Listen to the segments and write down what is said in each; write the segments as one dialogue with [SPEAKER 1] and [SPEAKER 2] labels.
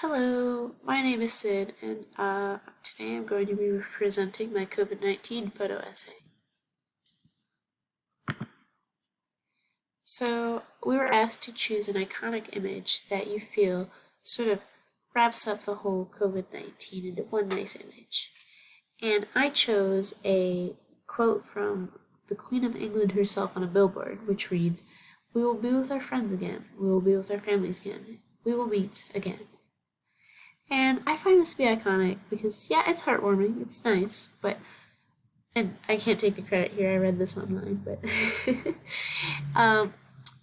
[SPEAKER 1] Hello, my name is Sid, and today I'm going to be presenting my COVID-19 photo essay. So, we were asked to choose an iconic image that you feel sort of wraps up the whole COVID-19 into one nice image. And I chose a quote from the Queen of England herself on a billboard, which reads, "We will be with our friends again. We will be with our families again. We will meet again." And I find this to be iconic because, yeah, it's heartwarming, it's nice, and I can't take the credit here, I read this online, but um,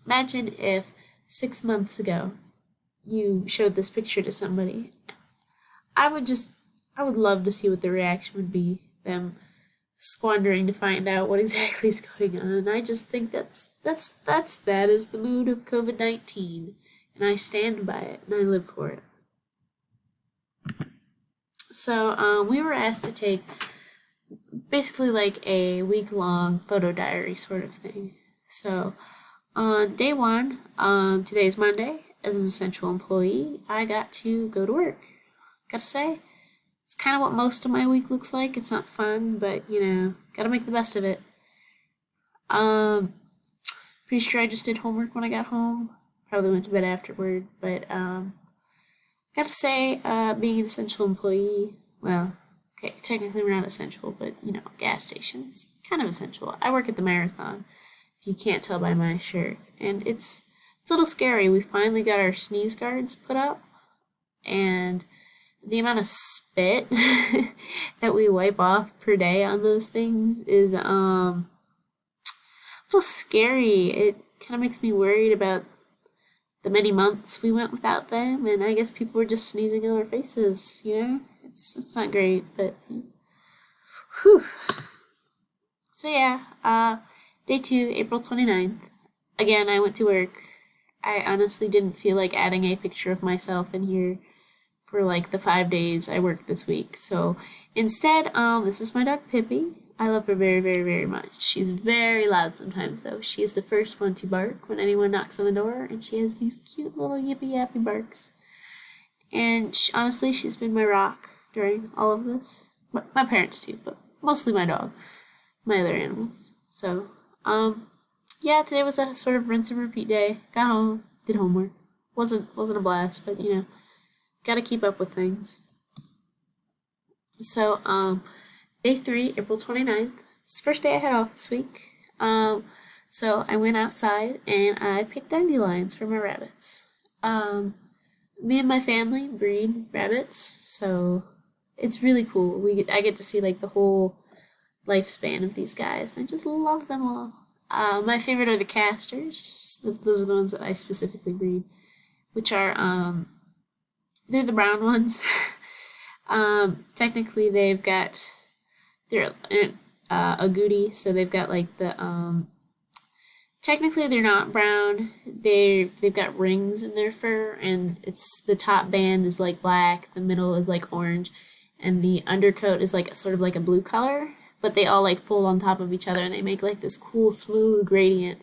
[SPEAKER 1] imagine if 6 months ago you showed this picture to somebody. I would love to see what the reaction would be, them squandering to find out what exactly is going on. And I just think that is the mood of COVID-19, and I stand by it, and I live for it. So we were asked to take basically like a week-long photo diary sort of thing. So on day one, today's Monday, as an essential employee, I got to go to work. Gotta say, it's kind of what most of my week looks like. It's not fun, but gotta make the best of it. Um, Pretty sure I just did homework when I got home. Probably went to bed afterward, but gotta say, being an essential employee, well, okay, technically we're not essential, but gas stations, kind of essential. I work at the Marathon, if you can't tell by my shirt, and it's a little scary. We finally got our sneeze guards put up, and the amount of spit that we wipe off per day on those things is a little scary. It kind of makes me worried about the many months we went without them, and I guess people were just sneezing on our faces, It's not great, but whew. So yeah, day two, April 29th. Again, I went to work. I honestly didn't feel like adding a picture of myself in here for like the 5 days I worked this week. So instead, this is my dog Pippi. I love her very, very, very much. She's very loud sometimes, though. She is the first one to bark when anyone knocks on the door, and she has these cute little yippy yappy barks. And honestly, she's been my rock during all of this. My parents too, but mostly my dog, my other animals. So, yeah, today was a sort of rinse and repeat day. Got home, did homework. Wasn't a blast, but gotta keep up with things. So, day three, April 29th. It's the first day I had off this week. So I went outside and I picked dandelions for my rabbits. Me and my family breed rabbits, so it's really cool. I get to see like the whole lifespan of these guys. I just love them all. My favorite are the casters. Those are the ones that I specifically breed, which are they're the brown ones. Technically, they're a goody, so they've got like the technically they're not brown. They've got rings in their fur, and it's the top band is like black, the middle is like orange, and the undercoat is like sort of like a blue color. But they all like fold on top of each other, and they make like this cool smooth gradient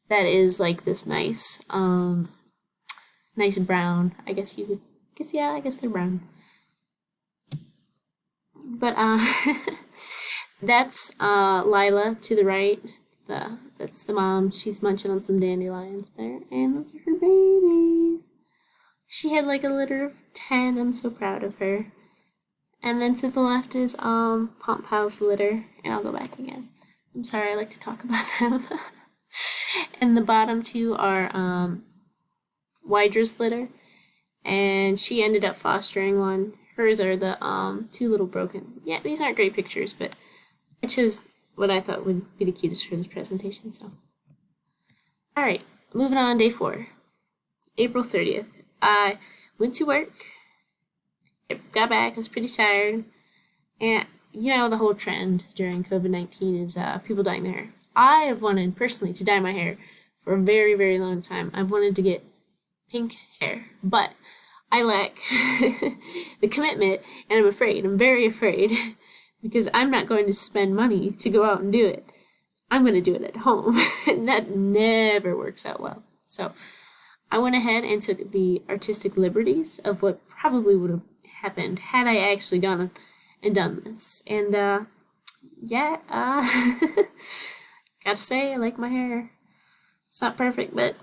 [SPEAKER 1] that is like this nice brown. I guess yeah, I guess they're brown. But that's Lila to the right. That's the mom. She's munching on some dandelions there, and those are her babies. She had like a litter of 10. I'm so proud of her. And then to the left is Pomp Powell's litter, and I'll go back again. I'm sorry, I like to talk about them. And the bottom two are Wydra's litter, and she ended up fostering one. Hers are the two little broken. Yeah, these aren't great pictures, but I chose what I thought would be the cutest for this presentation. So, all right, moving on. Day four, April 30th. I went to work. Got back. I was pretty tired, and the whole trend during COVID-19 is people dyeing their hair. I have wanted personally to dye my hair for a very, very long time. I've wanted to get pink hair, but I lack the commitment, and I'm afraid. I'm very afraid because I'm not going to spend money to go out and do it. I'm going to do it at home, and that never works out well. So I went ahead and took the artistic liberties of what probably would have happened had I actually gone and done this. And yeah, gotta say, I like my hair. It's not perfect, but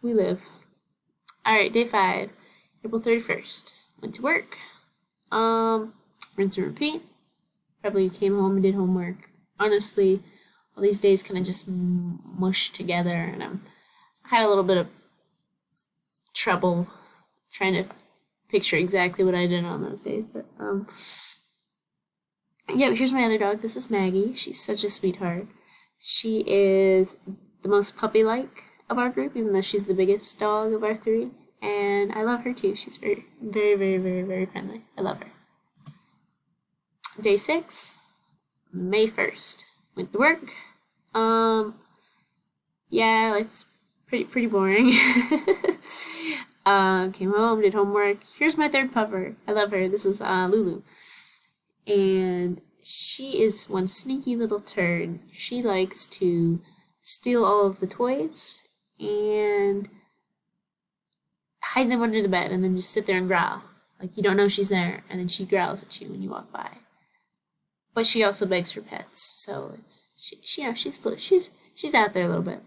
[SPEAKER 1] we live. All right, day 5, April 31st. Went to work. Rinse and repeat. Probably came home and did homework. Honestly, all these days kind of just mushed together, and I had a little bit of trouble trying to picture exactly what I did on those days. But yeah, here's my other dog. This is Maggie. She's such a sweetheart. She is the most puppy-like of our group, even though she's the biggest dog of our 3. And I love her too. She's very, very, very, very, very friendly. I love her. Day 6, May 1st. Went to work. Yeah, life was pretty boring. Came home, did homework. Here's my 3rd pupper. I love her. This is Lulu. And she is one sneaky little turd. She likes to steal all of the toys and hide them under the bed and then just sit there and growl. Like you don't know she's there, and then she growls at you when you walk by. But she also begs for pets, so it's she's out there a little bit.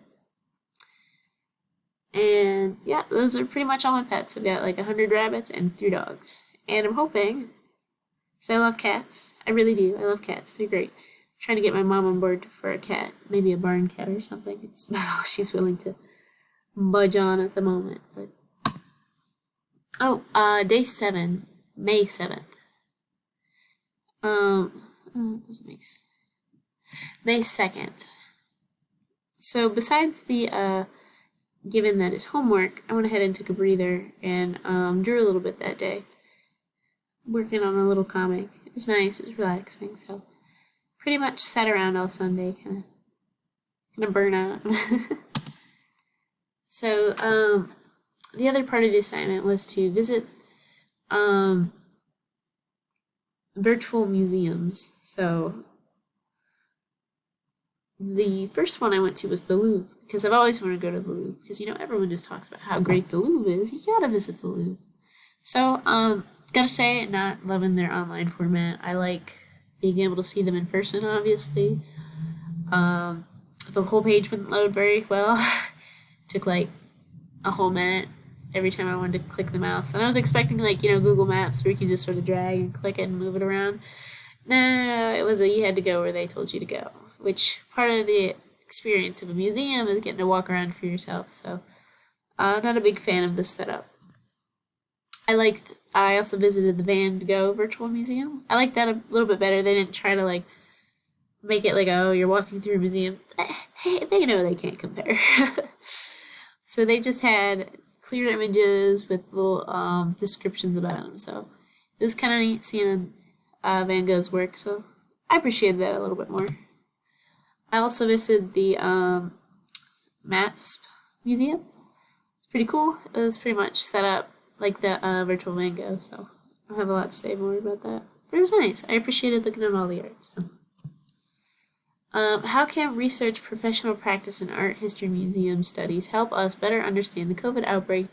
[SPEAKER 1] And yeah, those are pretty much all my pets. I've got like 100 rabbits and 3 dogs. And I'm hoping, because I love cats, I really do. I love cats. They're great. I'm trying to get my mom on board for a cat, maybe a barn cat or something. It's about all she's willing to budge on at the moment. But day 7, May 7th. Doesn't make sense. May 2nd. So besides the given that it's homework, I went ahead and took a breather and drew a little bit that day. Working on a little comic. It was nice, it was relaxing, so pretty much sat around all Sunday, kinda burn out. So, the other part of the assignment was to visit virtual museums. So the first one I went to was the Louvre, because I've always wanted to go to the Louvre, because everyone just talks about how great the Louvre is. You gotta visit the Louvre. So gotta say, not loving their online format. I like being able to see them in person, obviously. The whole page wouldn't load very well. Took like a whole minute every time I wanted to click the mouse. And I was expecting Google Maps where you can just sort of drag and click it and move it around. No, it was you had to go where they told you to go, which part of the experience of a museum is getting to walk around for yourself. So I'm not a big fan of this setup. I also visited the Van Gogh Virtual Museum. I like that a little bit better. They didn't try to make it you're walking through a museum. They know they can't compare. So they just had clear images with little descriptions about them. So it was kind of neat seeing Van Gogh's work. So I appreciated that a little bit more. I also visited the Maps Museum. It's pretty cool. It was pretty much set up like the virtual Van Gogh, so I don't have a lot to say more about that. But it was nice. I appreciated looking at all the art. So. How can research, professional practice, and art history museum studies help us better understand the COVID outbreak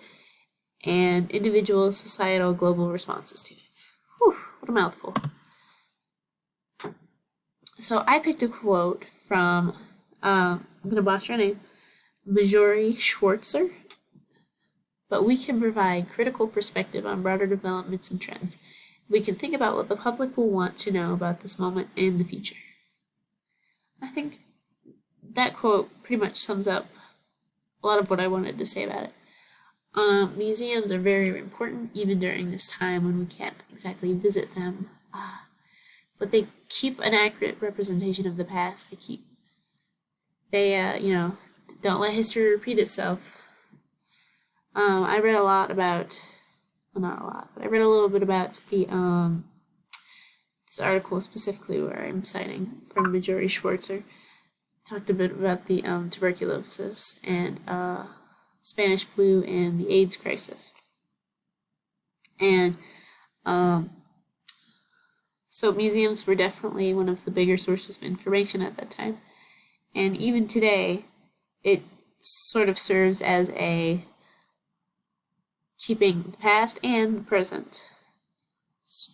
[SPEAKER 1] and individual, societal, global responses to it? Whew, what a mouthful. So I picked a quote from, I'm going to botch her name, Marjorie Schwartzer. But we can provide critical perspective on broader developments and trends. We can think about what the public will want to know about this moment in the future. I think that quote pretty much sums up a lot of what I wanted to say about it. Museums are very important, even during this time when we can't exactly visit them. But they keep an accurate representation of the past. They don't let history repeat itself. I read a lot about, well, not a lot, but I read a little bit about the this article specifically where I'm citing from Marjorie Schwartzer. Talked a bit about the tuberculosis and Spanish flu and the AIDS crisis. And so museums were definitely one of the bigger sources of information at that time. And even today, it sort of serves as a keeping the past and the present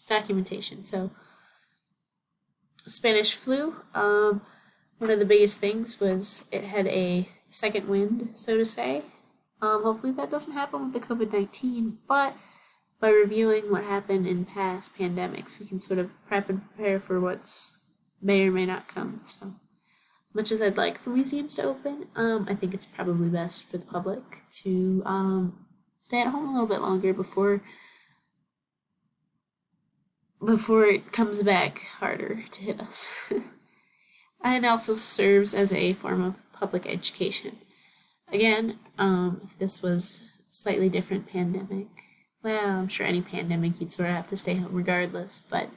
[SPEAKER 1] documentation. So, Spanish flu. One of the biggest things was it had a second wind, so to say. Hopefully that doesn't happen with the COVID-19, but by reviewing what happened in past pandemics, we can sort of prep and prepare for what's may or may not come. So, as much as I'd like for museums to open, I think it's probably best for the public to stay at home a little bit longer before it comes back harder to hit us. And also serves as a form of public education. Again, if this was a slightly different pandemic, well, I'm sure any pandemic you'd sort of have to stay home regardless, but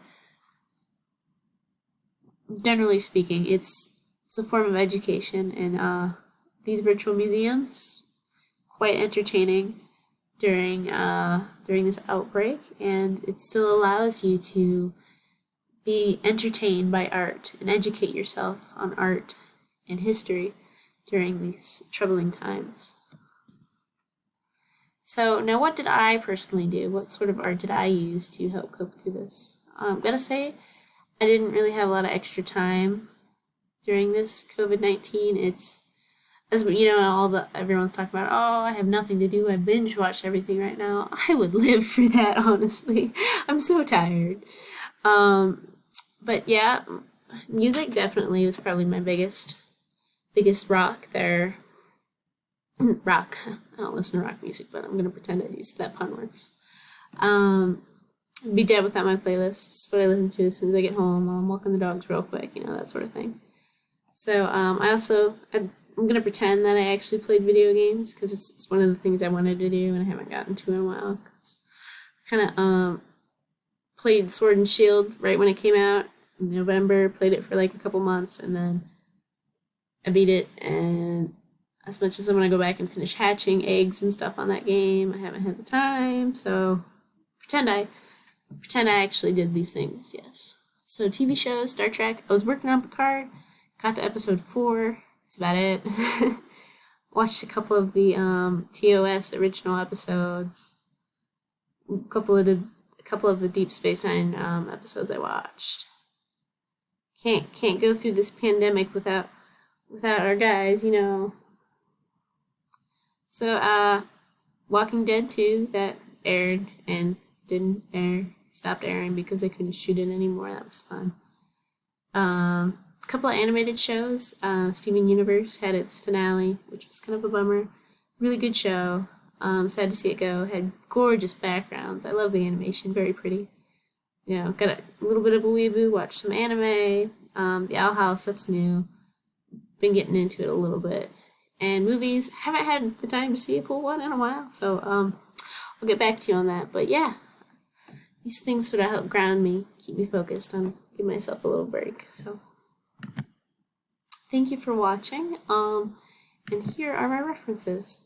[SPEAKER 1] generally speaking, it's a form of education, and these virtual museums quite entertaining during this outbreak, and it still allows you to be entertained by art and educate yourself on art and history during these troubling times. So now, what did I personally do? What sort of art did I use to help cope through this? Gotta say, I didn't really have a lot of extra time during this COVID-19. It's, as you know, everyone's talking about, oh, I have nothing to do. I binge watch everything right now. I would live for that, honestly. I'm so tired. But yeah, music definitely was probably my biggest rock there. Rock. I don't listen to rock music, but I'm gonna pretend I do so that pun works. Be dead without my playlist. It's what I listen to as soon as I get home while I'm walking the dogs real quick, that sort of thing. So I'm gonna pretend that I actually played video games because it's one of the things I wanted to do and I haven't gotten to in a while. Kind of played Sword and Shield right when it came out in November, played it for like a couple months, and then I beat it, and as much as I'm going to go back and finish hatching eggs and stuff on that game, I haven't had the time, so pretend I actually did these things, yes. So TV shows, Star Trek, I was working on Picard, got to episode 4, that's about it. Watched a couple of the TOS original episodes, a couple of the Deep Space Nine episodes I watched. Can't go through this pandemic without our guys, So Walking Dead 2 that aired and didn't air, stopped airing because they couldn't shoot it anymore. That was fun. A couple of animated shows. Steven Universe had its finale, which was kind of a bummer. Really good show. Sad to see it go. Had gorgeous backgrounds. I love the animation. Very pretty. Got a little bit of a weeaboo. Watched some anime. The Owl House, that's new. Been getting into it a little bit. And movies, haven't had the time to see a full one in a while. So I'll get back to you on that. But yeah, these things sort of help ground me, keep me focused on give myself a little break. So thank you for watching. And here are my references.